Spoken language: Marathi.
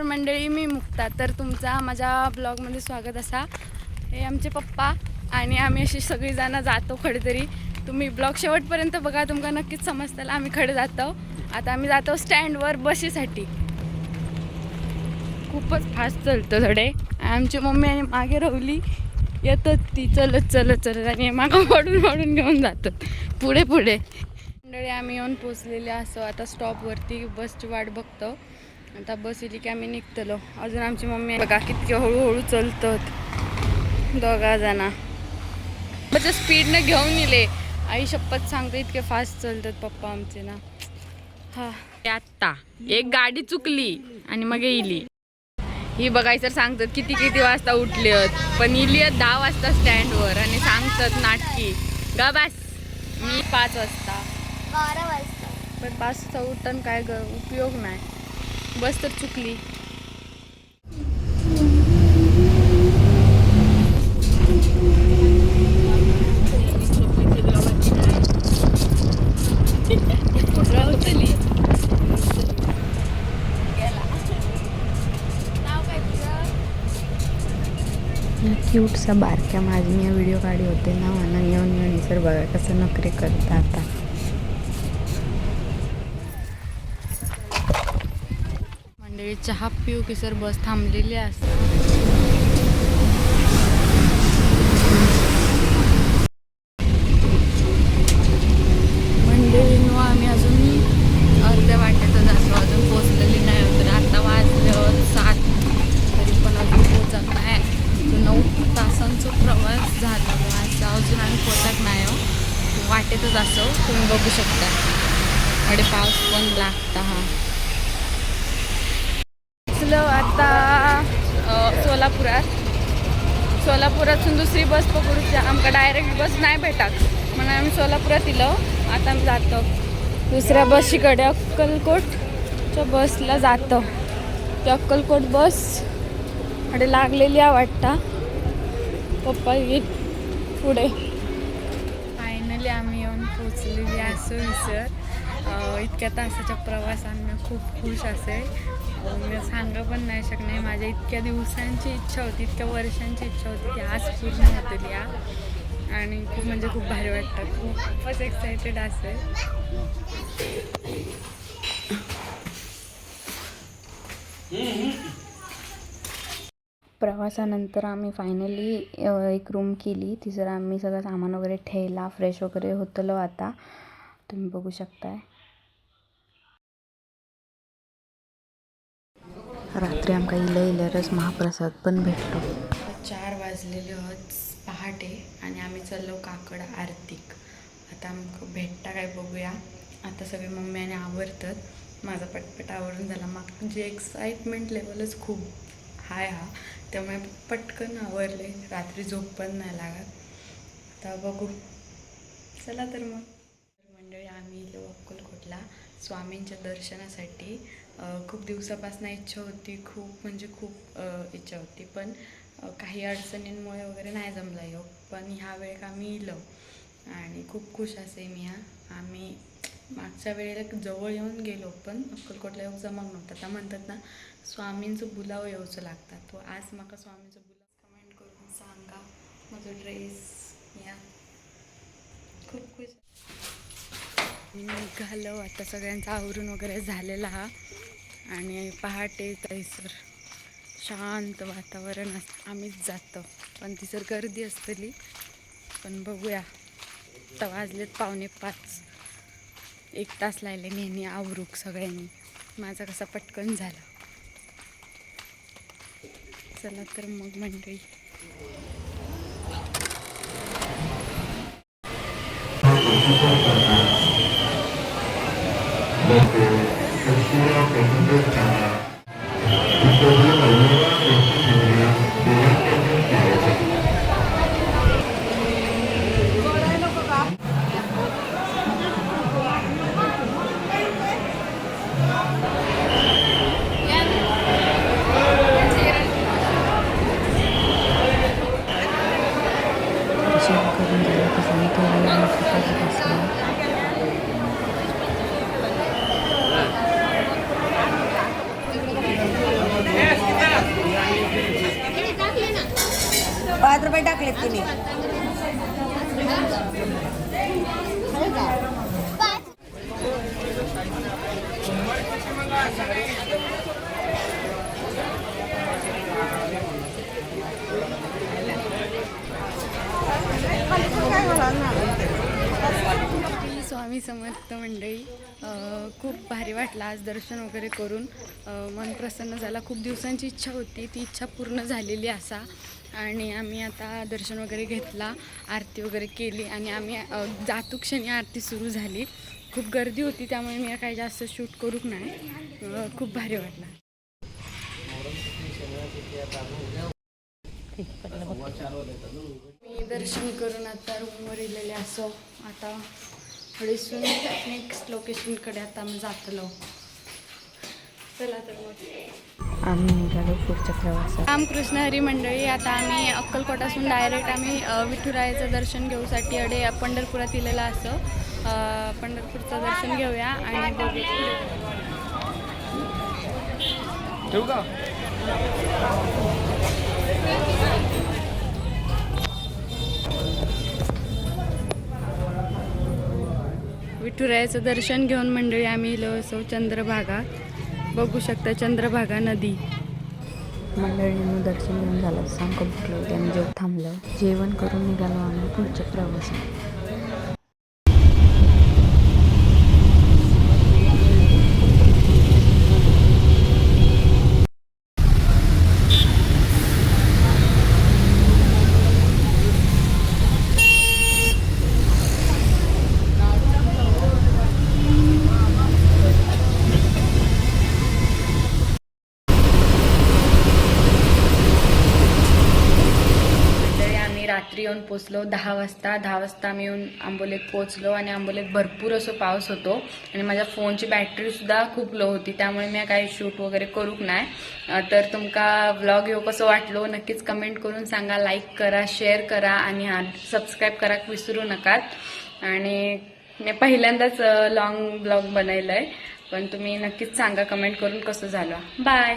मंडळी, मी मुक्ता. तर तुमचा माझ्या ब्लॉगमध्ये स्वागत असा. हे आमचे पप्पा आणि आम्ही अशी सगळी जण जातो खडेतरी. तुम्ही ब्लॉग शेवटपर्यंत बघा, तुमका नक्कीच समजताला आम्ही खडे जातो. आता आम्ही जातो स्टँडवर बशीसाठी. खूपच फास्ट चालतं थोडे. आमची मम्मी आणि मागे रवली येतात ती चलत चलत चलत आणि मागं वाढून घेऊन जातात पुढे पुढे. मंडळी, आम्ही येऊन पोचलेले असो. आता स्टॉपवरती बसची वाट बघतो. आता बस येली की आम्ही निघतलो. अजून आमची मम्मी बघा कितके हळूहळू चलतात दोघा जणा. म्हणजे स्पीडनं घेऊन येले. आई शपथ सांगतो इतके फास्ट चालतात पप्पा आमचे ना. हा, आत्ता एक गाडी चुकली आणि मग येईली ही बघायचं. सांगतात किती वाजता उठले पण इली 10 वाजता स्टँडवर आणि सांगतात नाटकी गा बस मी 5 वाजता 12 वाजता. पण 5 वाजता उठून काय उपयोग नाही. बस तर चुकली. क्यूटसा बारक्या माझी या व्हिडिओ काढी होते ना म्हणून येऊन सर बघा कसं नखरे करता. आता मंडळी चहा पिऊ की सर बस थांबलेली असते. मंडळींनो, आम्ही अजून अर्ध्या वाटेतच असो, अजून पोचलेली नाही होत. आता वाजले 7 तरी पण अजून पोचत नाही. 9 तासांचा प्रवास झाला असं अजून आम्ही पोचत नाही हो. वाटेतच असो, तुम्ही बघू शकता. कडे पाऊस पण लागता. हा आता सोलापुरातून दुसरी बस पकडूची. आमका डायरेक्ट बस नाही भेटत म्हणून आम्ही सोलापुरात इलो. आता आम्ही जातो दुसऱ्या बशीकडे. अक्कलकोटच्या बसला जातो. ती अक्कलकोट बस कडे लागलेली आहे वाटतं. पप्पा येईल पुढे. फायनली आम्ही येऊन पोचलेली असो सर. इतक्या तासाच्या प्रवासाने खूप खुश असेल. मी सांगा पण नाही शकणार. माझ्या इतक्या दिवसांची इच्छा होती, इतक्या वर्षांची इच्छा होती की आज पूर्ण होतील या. आणि खूप म्हणजे खूप भारी वाटतं. खूपच एक्सायटेड असेल. प्रवासानंतर आम्ही फायनली एक रूम केली. तिसर आम्ही सगळं सामान वगैरे ठेवला, फ्रेश वगैरे होतलो. आता तुम्ही बघू शकताय. रात्री आमका इलरच महाप्रसाद पण भेटलो. 4 वाजलेले होत पहाटे आणि आम्ही चाललो काकड आरतीक. आता आमका भेटता काय बघूया. आता सगळे मम्मी आणि आवरतात. माझा पटपट आवरून झाला. म्हणजे एक्साइटमेंट लेवलच खूप हाय हा. त्यामुळे पटकन आवरले. रात्री झोप पण नाही लागत. आता बघू. चला तर मग. मंडळी, आम्ही इलो अक्कलकोटला स्वामींच्या दर्शनासाठी. खूप दिवसापासून इच्छा होती. खूप म्हणजे खूप इच्छा होती. पण काही अडचणींमुळे वगैरे नाही जमला योग. पण ह्या वेळेस आम्ही इलो आणि खूप खुश असे मी. आम्ही मागच्या वेळेला जवळ येऊन गेलो पण अक्कलकोटला येऊ जमक नव्हतं. आता म्हणतात ना स्वामींचं बुलावं येऊचं लागतात. तो आज माका स्वामींचं बुलाव कमेंट करून सांगा. माझं ड्रेस या खूप खुश निघालो. आता सगळ्यांचं आवरून वगैरे झालेला हा. आणि पहाटे सर शांत वातावरण असतं. आम्हीच जातो पण ती सर गर्दी असतली. पण बघूया. आता वाजलेत 4:45. 1 तास लागले नेहमी आवरूक सगळ्यांनी. माझा कसा पटकन झाला. चला तर मग मंडळी. रुपये टाकलेत तिने. स्वामी समर्थ मंडळी, खूप भारी वाटलं आज दर्शन वगैरे करून. मन प्रसन्न झाला. खूप दिवसांची इच्छा होती, ती इच्छा पूर्ण झालेली असा. आणि आम्ही आता दर्शन वगैरे घेतला, आरती वगैरे केली आणि आम्ही जातो क्षणी आरती सुरू झाली. खूप गर्दी होती त्यामुळे मी काही जास्त शूट करूच नाही. खूप भारी वाटलं. मी दर्शन करून आता रूमवर गेलेले असो. आता थोडीसून नेक्स्ट लोकेशनकडे आता आम्ही जातलो. चला तर मग आम्ही निघालो पुढच्या प्रवासात. रामकृष्ण हरी मंडळी, आता आम्ही अक्कलकोटासून डायरेक्ट आम्ही विठुरायाचं दर्शन घेऊसाठी अडे पंढरपुरात इलेला असो. पंढरपूरचं दर्शन घेऊया आणि बघू. ठेवू का? विठुरायाचं दर्शन घेऊन मंडळी आम्ही इलो असो चंद्रभागा. बघू शकता चंद्रभागा नदी. मंडळीनं दर्शन घेऊन झालं, सांग कंप्लीट होते. आम्ही जेव्हा थांबलं, जेवण करून निघालो आम्ही पुढच्या प्रवासात. रात्री येऊन पोचलो 10 वाजता. 10 वाजता आम्ही येऊन आंबोलीत पोचलो आणि आंबोलीत भरपूर असं पाऊस होतो आणि माझ्या फोनची बॅटरी सुद्धा खूप लो होती, त्यामुळे मी काही शूट वगैरे करूक नाही. तर तुमका व्लॉग ह्यो कसं वाटलो नक्कीच कमेंट करून सांगा. लाईक करा, शेअर करा आणि सबस्क्राईब कराक विसरू नकात. आणि मी पहिल्यांदाच लॉंग ब्लॉग बनवलाय, पण तुम्ही नक्कीच सांगा कमेंट करून कसं झालं. बाय.